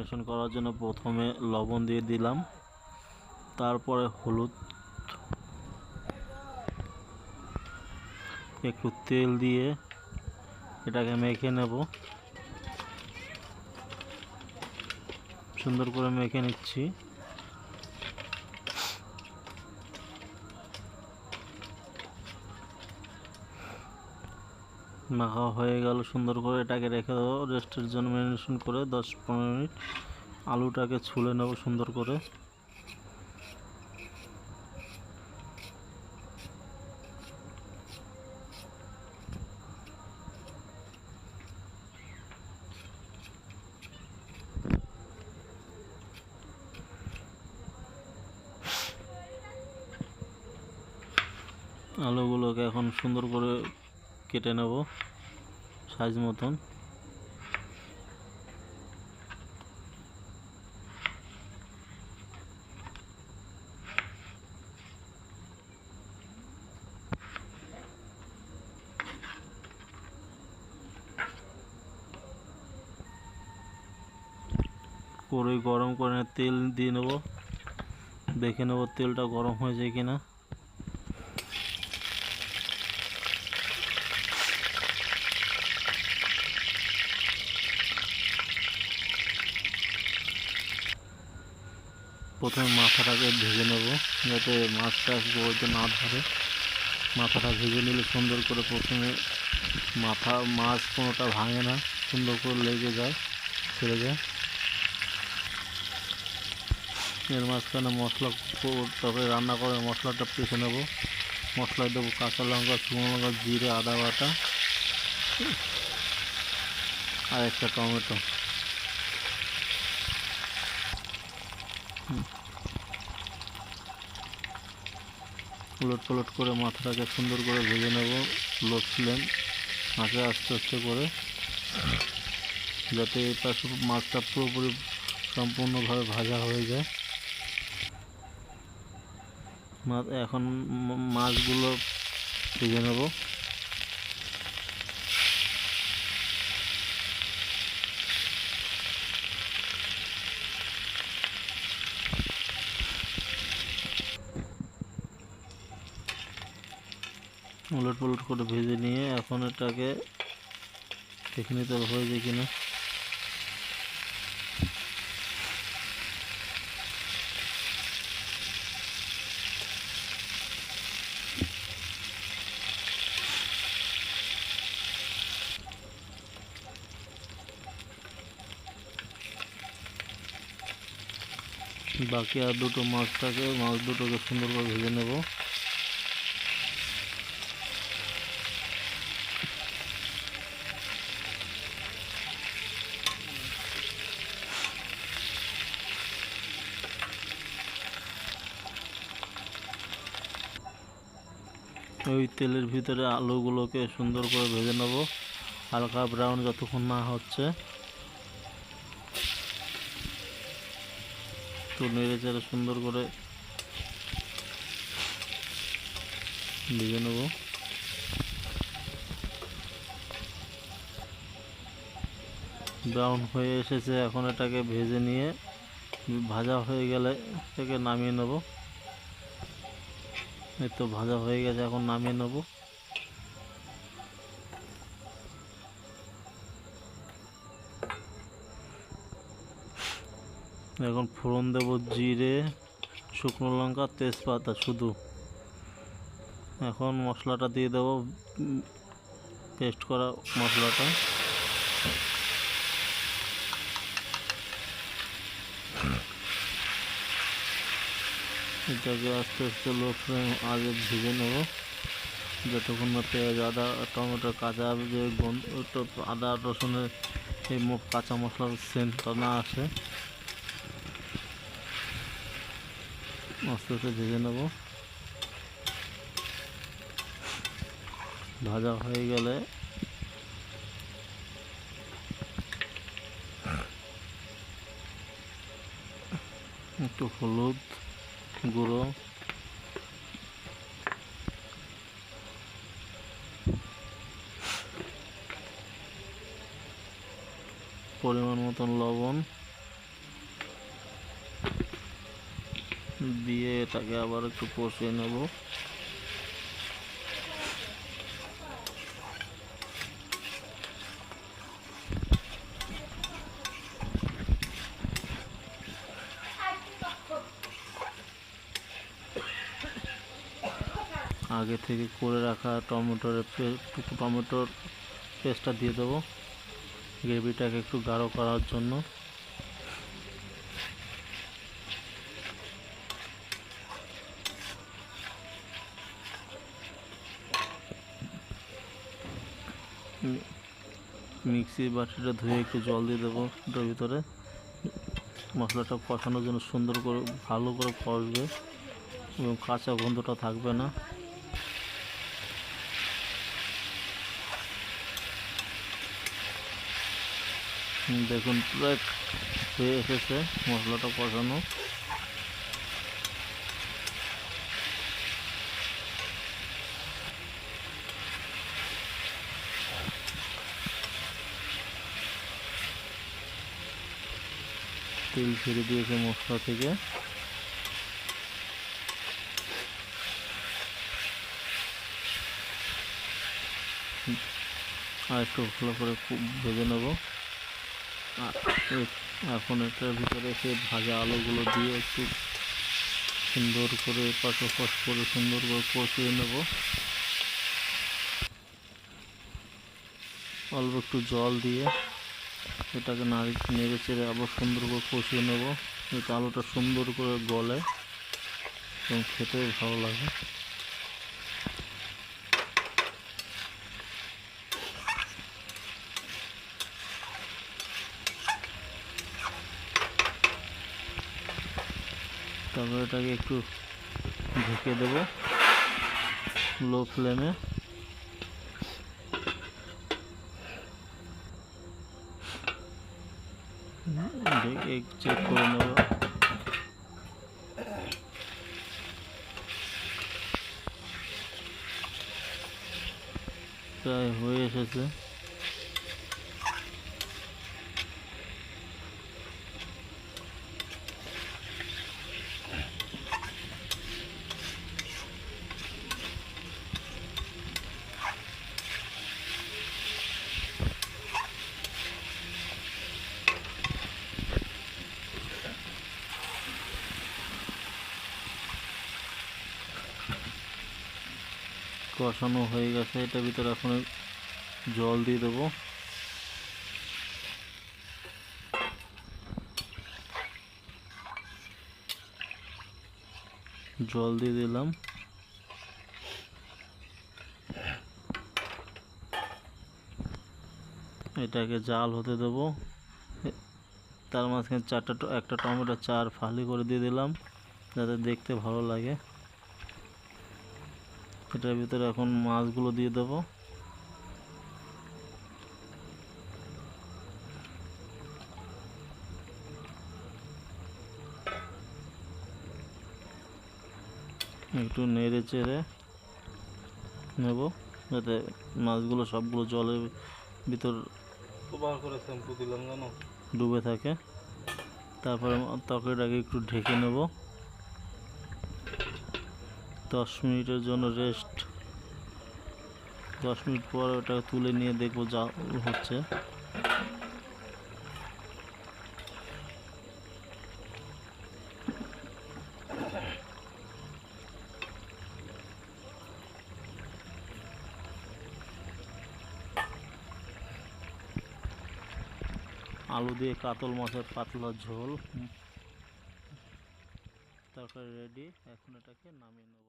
Marination করার জন্য প্রথমে লবণ দিয়ে দিলাম, তারপরে হলুদ, একটু তেল দিয়ে এটাকে মেখে নেব। সুন্দর করে মেখে নিচ্ছি। মাখা হয়ে গেল সুন্দর করে, এটাকে রেখে দেবো রেস্টের জন্য ম্যারিনেশন করে 10-15 মিনিট। আলুটাকে ছুলে নেব সুন্দর করে। আলুগুলোকে এখন সুন্দর করে কেটে নেব সাইজ মতন। কড়াই গরম করে তেল দিয়ে নেব, দেখে নেব তেলটা গরম হয়েছে কিনা। প্রথমে মাথাটাকে ভেজে নেব যাতে মাছটা একটু না ধরে। মাথাটা ভেজে নিলে সুন্দর করে, প্রথমে মাছ কোনোটা ভাঙে না, সুন্দর করে লেগে যায়, ছেড়ে যায়। এর মাঝখানে মশলা, তবে রান্না করে মশলাটা পিষে নেব। মশলায় দেবো কাঁচা লঙ্কা, শুকনো লঙ্কা, জিরে, আদা বাটা আর একটা টমেটো। উলট পালট করে মাথাটাকে সুন্দর করে ভেজে নেব লো ফ্লেম আঁচে, আস্তে আস্তে করে, যাতে এই পাশে মাছটা পুরোপুরি সম্পূর্ণভাবে ভাজা হয়ে যায়। এখন মাছগুলো ভেজে নেব। উলট পালট করে ভেজে নিয়ে এখন এটাকে দেখে নিতে হয়েছে কিনা। বাকি আর মাছ দুটোকে সুন্দর করে ভেজে নেব। ওই তেলের ভিতরে আলুগুলোকে সুন্দর করে ভেজে নেব, হালকা ব্রাউন যতক্ষণ না হচ্ছে। তো নেড়ে চেড়ে সুন্দর করে ভেজে নেব। ব্রাউন হয়ে এসেছে, এখন এটাকে ভেজে নিয়ে ভাজা হয়ে গেলে এটাকে নামিয়ে নেব। এই তো ভাজা হয়ে গেছে, এখন নামিয়ে নেব। এখন ফোড়ন দেব জিরে, শুকনো লঙ্কা, তেজপাতা শুধু। এখন মশলাটা দিয়ে দেব, পেস্ট করা মশলাটা। এটাকে আস্তে আস্তে লো ফ্লেম আগে ভেজে নেব যতক্ষণ না পেঁয়াজ, আদা, টমেটো, কাঁচা যে গন্ধ, আদা রসুনের এই কাঁচা মশলার সেন্টটা না আসে। আস্তে আস্তে ভেজে নেব। ভাজা হয়ে গেলে একটু হলুদ গুঁড়ো, পরিমাণ মতন লবণ, দিয়ে এটাকে আবার একটু কষিয়ে নেব। আগে থেকে করে রাখা টমেটোর পেস্টটা দিয়ে দেবো গ্রেভিটাকে একটু গাঢ় করার জন্য। মিক্সির বাটিটা ধুয়ে একটু জল দিয়ে দেবো ওটার ভিতরে। মশলাটা কষানোর জন্য সুন্দর করে ভালো করে কষবে এবং কাঁচা গন্ধটা থাকবে না। দেখুন প্রায় হয়ে এসেছে মশলাটা কষানো। তেল ছেড়ে দিয়েছে মশলা থেকে। আর একটু ভালো করে ভেজে নেব। এখন এটার ভিতরে সে ভাজা আলুগুলো দিয়ে একটু সুন্দর করে পাশে করে সুন্দর করে কষিয়ে নেব। অল্প একটু জল দিয়ে এটাকে নেড়ে চেড়ে আবার সুন্দর করে কষিয়ে নেব, যাতে আলুটা সুন্দর করে গলে এবং খেতে ভালো লাগে। তারপরে এটাকে একটু ঢেকে দেব লো ফ্লেমে। চেক করে নেব। প্রায় হয়ে এসেছে। কষানো হয়ে গেছে। এটার ভিতরে এখন জল দিয়ে দেবো। জল দিয়ে দিলাম। এটাকে জাল হতে দেবো। তার মাঝখানে একটা টমেটো 4 ফালি করে দিয়ে দিলাম, যাতে দেখতে ভালো লাগে। এটার ভিতরে এখন মাছগুলো দিয়ে দেবো। একটু নেড়ে চেড়ে নেব, যাতে মাছগুলো সবগুলো জলের ভিতর করে শ্যাম্পু দিলাম যেন ডুবে থাকে। তারপরে তরকারিটাকে একটু ঢেকে নেব 10 মিনিটের জন্য রেস্ট। 10 মিনিট পর ওটা তুলে নিয়ে দেখবো যা হচ্ছে। আলু দিয়ে কাতল মাছের পাতলা ঝোল তরকারি রেডি। এখন এটাকে নামিয়ে নেব।